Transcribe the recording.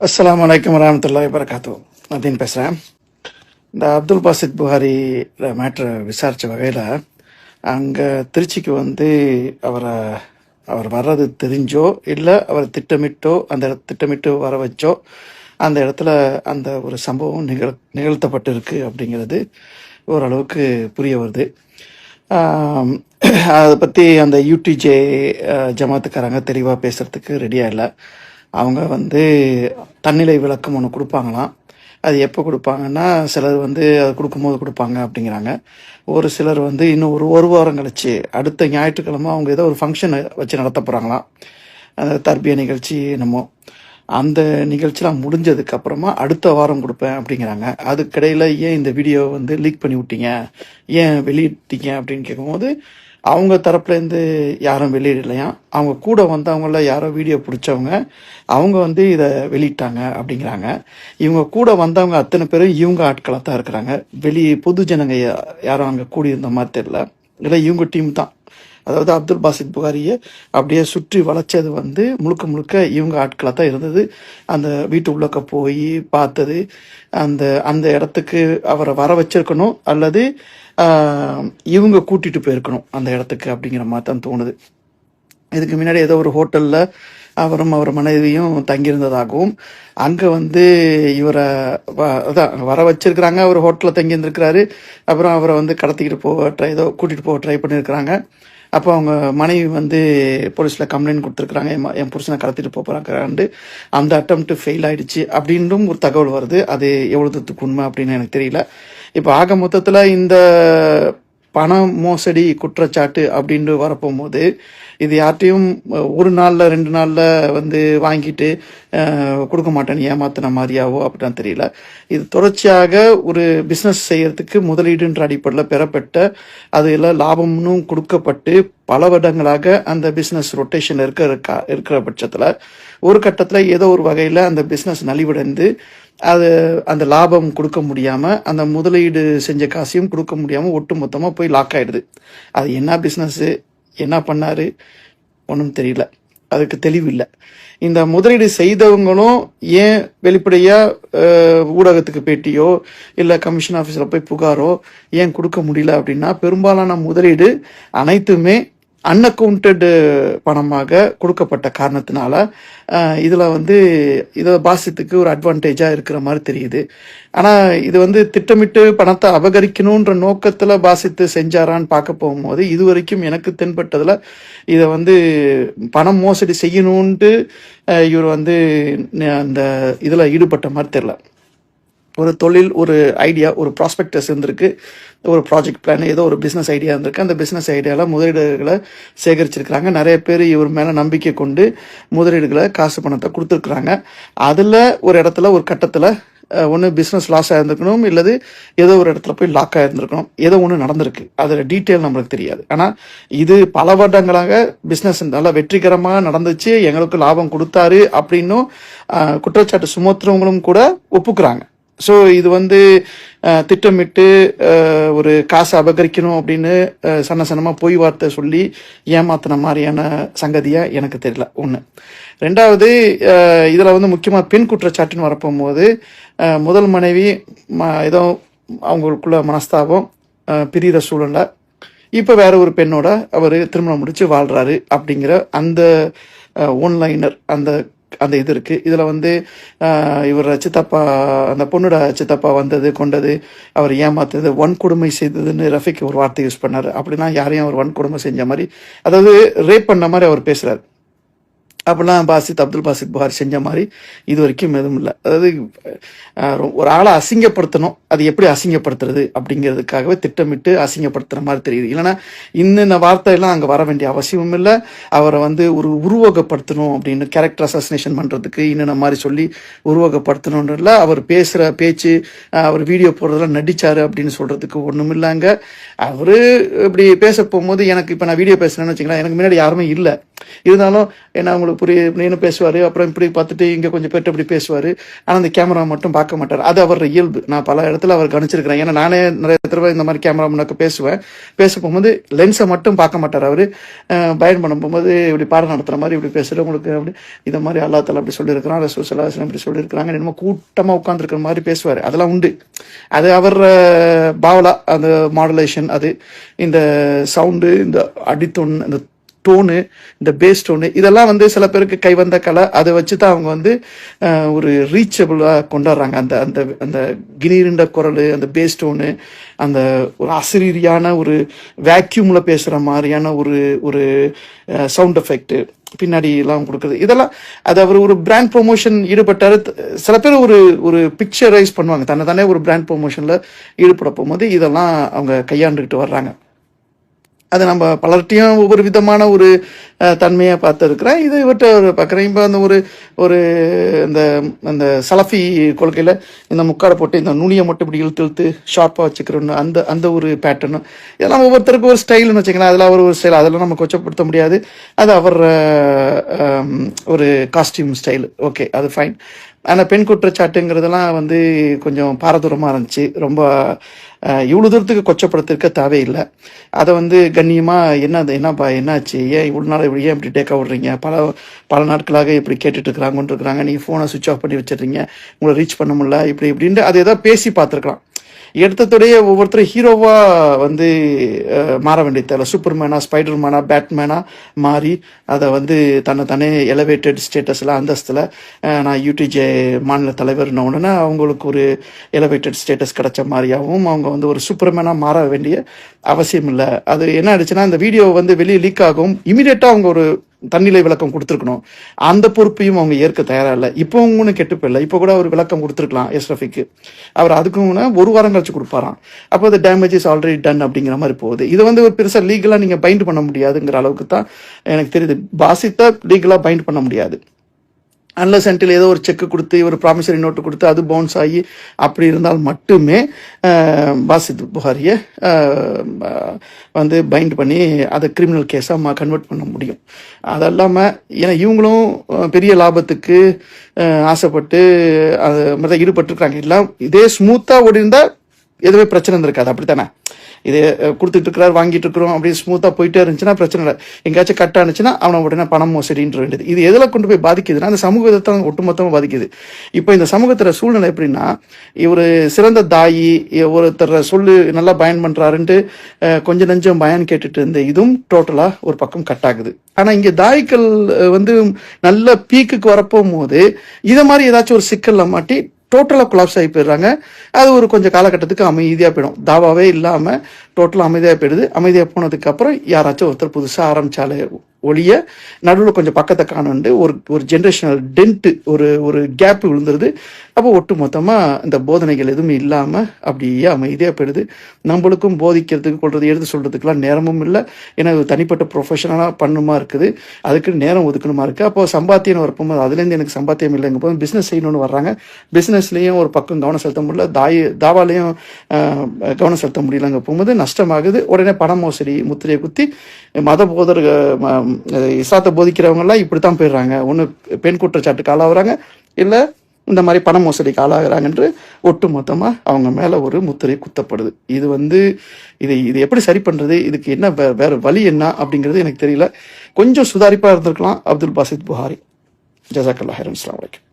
அஸ்ஸலாமு அலைக்கும் வரஹ்மத்துல்லாஹி வபரகாத்துஹு. நதீன் பேசுகிறேன். இந்த அப்துல் பாசித் புகாரி மேட்ரை விசாரித்த வகையில் அங்கே திருச்சிக்கு வந்து அவரை அவர் வர்றது தெரிஞ்சோ இல்லை அவர் திட்டமிட்டோ திட்டமிட்டு வர வச்சோ அந்த இடத்துல அந்த ஒரு சம்பவம் நிகழ்த்தப்பட்டிருக்கு அப்படிங்கிறது ஓரளவுக்கு புரிய வருது. அதை பற்றி அந்த யூடிஜே ஜமாத்துக்காரங்க தெளிவாக பேசுகிறதுக்கு ரெடியாக இல்லை. அவங்க வந்து தன்னிலை விளக்கம் ஒன்று கொடுப்பாங்களாம். அது எப்போ கொடுப்பாங்கன்னா, சிலர் வந்து அது கொடுக்கும்போது கொடுப்பாங்க அப்படிங்கிறாங்க. ஒரு சிலர் வந்து இன்னும் ஒரு வாரம் கழிச்சு அடுத்த ஞாயிற்றுக்கிழமை அவங்க ஏதோ ஒரு ஃபங்க்ஷன் வச்சு நடத்த போகிறாங்களாம். அந்த தர்பியா நிகழ்ச்சி என்னமோ அந்த நிகழ்ச்சிலாம் முடிஞ்சதுக்கு அப்புறமா அடுத்த வாரம் கொடுப்பேன் அப்படிங்கிறாங்க. அதுக்கிடையில் ஏன் இந்த வீடியோ வந்து லீக் பண்ணி விட்டீங்க, ஏன் வெளியிட்டீங்க அப்படின்னு கேட்கும்போது அவங்க தரப்புலேருந்து யாரும் வெளியிடலையாம். அவங்க கூட வந்தவங்கள யாரோ வீடியோ பிடிச்சவங்க அவங்க வந்து இதை வெளியிட்டாங்க அப்படிங்கிறாங்க. இவங்க கூட வந்தவங்க அத்தனை பேரும் இவங்க ஆட்களாக தான் இருக்கிறாங்க. பொது ஜனங்க யாரும் அங்கே கூடியிருந்த மாதிரி தெரியல. இல்லை இவங்க டீம் தான். அதாவது அப்துல் பாசித் புகாரியை அப்படியே சுற்றி வளைச்சது வந்து முழுக்க முழுக்க இவங்க ஆட்களாக தான் இருந்தது. அந்த வீட்டு உள்ளக்க போய் பார்த்தது, அந்த அந்த இடத்துக்கு அவரை வர வச்சிருக்கணும் அல்லது இவங்க கூட்டிட்டு போயிருக்கணும் அந்த இடத்துக்கு அப்படிங்கிற மாதிரி தான் தோணுது. இதுக்கு முன்னாடி ஏதோ ஒரு ஹோட்டலில் அவரும் அவர் மனைவியும் தங்கியிருந்ததாகவும் அங்கே வந்து இவரை வர வச்சிருக்கிறாங்க. அவர் ஹோட்டலில் தங்கி இருந்திருக்கிறாரு. அப்புறம் அவரை வந்து கடத்திக்கிட்டு ஏதோ கூட்டிகிட்டு போக ட்ரை பண்ணியிருக்கிறாங்க. அப்போ அவங்க மனைவி வந்து போலீஸில் கம்ப்ளைண்ட் கொடுத்துருக்குறாங்க, என் புருஷனை கடத்திட்டு போகிறாங்கன்ட்டு. அந்த அட்டம்ப்ட் ஃபெயில் ஆயிடுச்சு அப்படின்னும் ஒரு தகவல் வருது. அது எவ்வளோ தூரத்துக்கு உண்மை அப்படின்னு எனக்கு தெரியல. இப்போ ஆக மொத்தத்தில் இந்த பண மோசடி குற்றச்சாட்டு அப்படின்ட்டு வரப்போகும்போது இது யார்ட்டையும் ஒரு நாளில் 2 நாளில் வந்து வாங்கிட்டு கொடுக்க மாட்டேன்னு ஏமாத்தின மாதிரியாவோ அப்படின்னா தெரியல. இது தொடர்ச்சியாக ஒரு பிஸ்னஸ் செய்யறதுக்கு முதலீடுன்ற அடிப்படையில் பெறப்பட்ட அது எல்லாம் லாபம்னு கொடுக்கப்பட்டு பல வருடங்களாக அந்த பிஸ்னஸ் ரொட்டேஷன் இருக்கிற பட்சத்தில் ஒரு கட்டத்தில் ஏதோ ஒரு வகையில் அந்த பிஸ்னஸ் நலிவடைந்து அந்த லாபம் கொடுக்க முடியாமல் அந்த முதலீடு செஞ்ச காசையும் கொடுக்க முடியாமல் ஒட்டு மொத்தமாக போய் லாக் ஆகிடுது. அது என்ன பிஸ்னஸ்ஸு, என்ன பண்ணாரு ஒன்றும் தெரியல, அதுக்கு தெளிவு இல்லை. இந்த முதலீடு செய்தவங்களும் ஏன் வெளிப்படையாக ஊடகத்துக்கு பேட்டியோ இல்லை கமிஷன் ஆஃபீஸில் போய் புகாரோ ஏன் கொடுக்க முடியல அப்படின்னா, பெரும்பாலான முதலீடு அனைத்துமே அன்அக்கவுண்டட் பணமாக கொடுக்கப்பட்ட காரணத்தினால இதில் வந்து இதை பாசித்துக்கு ஒரு அட்வான்டேஜாக இருக்கிற மாதிரி தெரியுது. ஆனால் இது வந்து திட்டமிட்டு பணத்தை அபகரிக்கணுன்ற நோக்கத்தில் பாசித்து செஞ்சாரான்னு பார்க்க போகும்போது இது வரைக்கும் எனக்கு தென்பட்டதில் இதை வந்து பணம் மோசடி செய்யணுன்ட்டு இவர் வந்து அந்த இதில் ஈடுபட்ட மாதிரி தெரியல. ஒரு தொழில், ஒரு ஐடியா, ஒரு ப்ராஸ்பெக்டஸ் இருந்திருக்கு, ஒரு ப்ராஜெக்ட் பிளான், ஏதோ ஒரு பிஸ்னஸ் ஐடியா இருந்திருக்கு. அந்த பிஸ்னஸ் ஐடியாவில் முதலீடுகளை சேகரிச்சிருக்கிறாங்க. நிறைய பேர் இவர் மேலே நம்பிக்கை கொண்டு முதலீடுகளை காசு பணத்தை கொடுத்துருக்குறாங்க. அதில் ஒரு இடத்துல ஒரு கட்டத்தில் ஒன்று பிஸ்னஸ் லாஸ் ஆகிருந்துருக்கணும், இல்லது ஏதோ ஒரு இடத்துல போய் லாக் ஆகிருந்துருக்கணும். ஏதோ ஒன்று நடந்திருக்கு, அதில் டீட்டெயில் நம்மளுக்கு தெரியாது. ஆனால் இது பல வருடங்களாக பிஸ்னஸ் நல்லா வெற்றிகரமாக நடந்துச்சு, எங்களுக்கு லாபம் கொடுத்தாரு அப்படின்னும் குற்றச்சாட்டு சுமத்துறவங்களும் கூட ஒப்புக்கிறாங்க. ஸோ இது வந்து திட்டமிட்டு ஒரு காசை அபகரிக்கணும் அப்படின்னு சன்னமாக பொய் வார்த்தை சொல்லி ஏமாத்தின மாதிரியான சங்கதியாக எனக்கு தெரியல. ஒன்று. ரெண்டாவது, இதில் வந்து முக்கியமாக பெண் குற்றச்சாட்டுன்னு வரப்போகும்போது முதல் மனைவி ஏதோ அவங்களுக்குள்ள மனஸ்தாபம், பிரிகிற சூழலை இப்போ வேற ஒரு பெண்ணோட அவர் திருமணம் முடித்து வாழ்கிறாரு அப்படிங்கிற அந்த ஒன்லைனர் அந்த இது இருக்குது. இதில் வந்து இவர் சித்தப்பா, அந்த பொண்ணோட சித்தப்பா வந்தது கொண்டது, அவர் ஏமாத்துறது, வன்கொடுமை செய்ததுன்னு ரஃபிக் ஒரு வார்த்தை யூஸ் பண்ணார். அப்படின்னா யாரையும் அவர் வன்கொடுமை செஞ்ச மாதிரி, அதாவது ரேப் பண்ண மாதிரி அவர் பேசுகிறார். அப்படிலாம் அப்துல் பாசித் புகாரி செஞ்ச மாதிரி இது வரைக்கும் எதுவும் இல்லை. அதாவது ஒரு ஆளை அசிங்கப்படுத்தணும், அது எப்படி அசிங்கப்படுத்துறது அப்படிங்கிறதுக்காகவே திட்டமிட்டு அசிங்கப்படுத்துகிற மாதிரி தெரியுது. இல்லைன்னா இன்ன வார்த்தையெல்லாம் அங்கே வர வேண்டிய அவசியமும் இல்லை. அவரை வந்து ஒரு உருவகப்படுத்தணும் அப்படின்னு, கேரக்டர் அசாசினேஷன் பண்ணுறதுக்கு இன்னென்ன மாதிரி சொல்லி உருவகப்படுத்தணுன்ற இல்லை. அவர் பேசுகிற பேச்சு, அவர் வீடியோ போடுறதெல்லாம் நடிச்சாரு அப்படின்னு சொல்கிறதுக்கு ஒன்றும் இல்லைங்க. அவர் இப்படி பேச போகும்போது எனக்கு இப்போ நான் வீடியோ பேசுகிறேன்னு வச்சுங்களேன், எனக்கு முன்னாடி யாருமே இல்லை. இருந்தாலும் என்ன உங்களுக்கு புரியன்னு பேசுவார், அப்புறம் இப்படி பார்த்துட்டு இங்கே கொஞ்சம் பேர்ட்டு இப்படி பேசுவார். ஆனால் அந்த கேமரா மட்டும் பார்க்க மாட்டார். அது அவரோட இயல்பு. நான் பல இடத்துல அவர் கவனிச்சிருக்கிறேன். ஏன்னா நானே நிறைய தடவை இந்த மாதிரி கேமரா முன்னாக்க பேச போகும்போது லென்ஸை மட்டும் பார்க்க மாட்டார். அவர் பயன் பண்ண போகும்போது இப்படி பாடம் நடத்துகிற மாதிரி இப்படி பேசுகிற உங்களுக்கு அப்படி இந்த மாதிரி அல்லா தஆலா அப்படி சொல்லியிருக்கிறான், ரசூல் ஸல்லல்லாஹு அலைஹி வஸல்லம் இப்படி சொல்லியிருக்கிறாங்க, என்னமோ கூட்டமாக உட்காந்துருக்கிற மாதிரி பேசுவார். அதெல்லாம் உண்டு. அது அவர் பாவலா அந்த மாடுலேஷன், அது இந்த சவுண்டு, இந்த அடித்தொன், இந்த டோனு, இந்த பேஸ் டோனு, இதெல்லாம் வந்து சில பேருக்கு கைவந்த கலை. அதை வச்சு தான் அவங்க வந்து ஒரு ரீச்சபிளாக கொண்டாடுறாங்க. அந்த அந்த அந்த கிணீருண்ட குரல், அந்த பேஸ் டோனு, அந்த ஒரு அசிரீரியான ஒரு வேக்யூமில் பேசுகிற மாதிரியான ஒரு ஒரு சவுண்ட் எஃபெக்ட் பின்னாடி எல்லாம் கொடுக்குறது, இதெல்லாம் அது அவர் ஒரு பிராண்ட் ப்ரொமோஷன் ஈடுபட்டாரு. சில பேர் ஒரு ஒரு பிக்சரைஸ் பண்ணுவாங்க, தன்னை தானே ஒரு பிராண்ட் ப்ரொமோஷனில் ஈடுபட போகும்போது இதெல்லாம் அவங்க கையாண்டுக்கிட்டு வர்றாங்க. அது நம்ம பலர்ட்டையும் ஒவ்வொரு விதமான ஒரு தன்மையாக பார்த்துருக்குறேன். இதை இவற்றை பார்க்குறேன். இப்போ அந்த ஒரு ஒரு இந்த அந்த சலஃபி கொள்கையில் இந்த முக்காடை போட்டு இந்த நுனியை மட்டும் இப்படி இழுத்து ஷார்ப்பாக வச்சுக்கிறோன்னு அந்த அந்த ஒரு பேட்டர்னு, இதெல்லாம் ஒவ்வொருத்தருக்கும் ஒரு ஸ்டைல்னு வச்சுக்கலாம். அதெல்லாம் அவர் ஒரு ஸ்டைல், அதெல்லாம் நம்ம கொச்சப்படுத்த முடியாது. அது அவர் ஒரு காஸ்டியூம் ஸ்டைல், ஓகே, அது ஃபைன். ஆனால் பெண் குற்றச்சாட்டுங்கிறதெல்லாம் வந்து கொஞ்சம் பாரதூரமாக இருந்துச்சு. ரொம்ப இவ்வளோ தூரத்துக்கு கொச்சப்படுத்திருக்க தேவையில்லை. அதை வந்து கண்ணியமாக என்னப்பா என்னாச்சு, ஏன் இவ்வளோ நாள் இப்படி ஏன் இப்படி டேக்கா விடுறீங்க, பல நாட்களாக இப்படி கேட்டுட்டு இருக்கிறாங்க, நீங்கள் ஃபோனை சுவிட்ச் ஆஃப் பண்ணி வச்சிடுறீங்க, உங்களை ரீச் பண்ண முடியல, இப்படின்ட்டு அதை ஏதாவது பேசி பார்த்துருக்கலாம். எடுத்ததோடைய ஒவ்வொருத்தரும் ஹீரோவாக வந்து மாற வேண்டிய தேவை. சூப்பர்மேனா, ஸ்பைடர்மேனா, பேட்மேனா மாறி அதை வந்து தானே எலவேட்டட் ஸ்டேட்டஸில், அந்தஸ்தில் நான் யூடிஜே மாநில தலைவர்ன உடனே அவங்களுக்கு ஒரு எலவேட்டட் ஸ்டேட்டஸ் கிடைச்ச மாதிரியாகவும் அவங்க வந்து ஒரு சூப்பர்மேனாக மாற வேண்டிய அவசியம் இல்லை. அது என்ன ஆயிடுச்சுன்னா, இந்த வீடியோ வந்து வெளியே லீக் ஆகும், இமீடியட்டாக அவங்க ஒரு தன்னிலை விளக்கம் கொடுத்துருக்கணும். அந்த பொறுப்பையும் அவங்க ஏற்க தயாராக இல்லை. இப்போ ஒன்றும் கெட்டு போயிடல. இப்போ கூட ஒரு விளக்கம் கொடுத்துருக்கலாம் எஸ்ரஃபிக்கு. அவர் அதுக்கும் ஒரு வாரம் கழிச்சு கொடுப்பாராம். அப்போ அது டேமேஜ் இஸ் ஆல்ரெடி டன் அப்படிங்கிற மாதிரி போகுது. இது வந்து ஒரு பெருசாக லீகலாக நீங்கள் பைண்ட் பண்ண முடியாதுங்கிற அளவுக்கு தான் எனக்கு தெரியுது. பாசித்தை லீகலாக பைண்ட் பண்ண முடியாது. அன்லஸ் அன்டில் ஏதோ ஒரு செக்கு கொடுத்து ஒரு ப்ராமிசரி நோட்டு கொடுத்து அது பவுன்ஸ் ஆகி அப்படி இருந்தால் மட்டுமே பாசித் புகாரியை வந்து பைண்ட் பண்ணி அதை கிரிமினல் கேஸாக கன்வெர்ட் பண்ண முடியும். அது இல்லாமல் ஏன்னா இவங்களும் பெரிய லாபத்துக்கு ஆசைப்பட்டு அது மாதிரி தான் ஈடுபட்டுருக்காங்க. எல்லாம் இதே ஸ்மூத்தாக ஓடி இருந்தால் எதுவுமே பிரச்சனை இருந்திருக்காது. அப்படித்தானே? இதே கொடுத்துட்டு இருக்கிறார், வாங்கிட்டு இருக்கிறோம், அப்படி ஸ்மூத்தாக போயிட்டே இருந்துச்சுன்னா பிரச்சனை இல்லை. எங்கேயாச்சும் கட் ஆனிச்சுன்னா அவனை உடனே பணம் மோசடின்ற வேண்டியது. இது எதில் கொண்டு போய் பாதிக்குதுன்னா அந்த சமூகத்தை ஒட்டுமொத்தமாக பாதிக்குது. இப்போ இந்த சமூகத்தில் சூழ்நிலை எப்படின்னா, இவர் சிறந்த தாயி, ஒருத்தர் சொல்லு நல்லா பயன் பண்ணுறாருன்ட்டு கொஞ்சம் நெஞ்சம் பயன் கேட்டுட்டு இருந்த இதுவும் டோட்டலாக ஒரு பக்கம் கட் ஆகுது. ஆனால் இங்கே தாய்க்கள் வந்து நல்ல பீக்குக்கு வரப்போகும்போது இதை மாதிரி ஏதாச்சும் ஒரு சிக்கலில் மாட்டி டோட்டலாக கொலாப்ஸ் ஆகி போயிடுறாங்க. அது ஒரு கொஞ்சம் காலகட்டத்துக்கு அமைதியாக போயிடும். தாவாவே இல்லாமல் டோட்டலாக அமைதியாக போயிடுது. அமைதியாக போனதுக்கப்புறம் யாராச்சும் ஒருத்தர் புதுசாக ஆரம்பித்தாலே ஒளிய நடுவில் கொஞ்சம் பக்கத்தை காணுண்டு ஒரு ஜென்ரேஷனல் டென்ட்டு ஒரு கேப்பு விழுந்துருது. அப்போ ஒட்டு மொத்தமாக இந்த போதனைகள் எதுவுமே இல்லாமல் அப்படியே அமைதியாக போயிடுது. நம்மளுக்கும் போதிக்கிறதுக்கு கொள்வது எடுத்து சொல்கிறதுக்கெலாம் நேரமும் இல்லை. ஏன்னா தனிப்பட்ட ப்ரொஃபஷனலாக பண்ணுமா இருக்குது, அதுக்கு நேரம் ஒதுக்கணுமா இருக்குது. அப்போ சம்பாத்தியம் வரப்போகும்போது அதுலேருந்து எனக்கு சம்பாத்தியம் இல்லைங்க போது பிஸ்னஸ் செய்யணும்னு வர்றாங்க. பிஸ்னஸ்லேயும் ஒரு பக்கம் கவனம் செலுத்த முடியல, தாவாலையும் கவனம் செலுத்த முடியலங்க போகும்போது நஷ்டமாகுது. உடனே பண மோசடி முத்திரையை குத்தி மத போதர் இஸ்லாத்தை போதிக்கிறவங்கலாம் இப்படித்தான் போயிடுறாங்க. ஒன்று பெண் குற்றச்சாட்டுக்கு ஆளாகிறாங்க, இல்லை இந்த மாதிரி பண மோசடிக்கு ஆளாகிறாங்கன்று ஒட்டு மொத்தமாக அவங்க மேலே ஒரு முத்திரை குத்தப்படுது. இது வந்து இது எப்படி சரி பண்ணுறது, இதுக்கு என்ன வேற வழி என்ன அப்படிங்கிறது எனக்கு தெரியல. கொஞ்சம் சுதாரிப்பாக இருந்திருக்கலாம் அப்துல் பாசித் புகாரி. ஜஸாக்கல்லாஹ் ஹைரன். அஸ்ஸலாமு அலைக்கும்.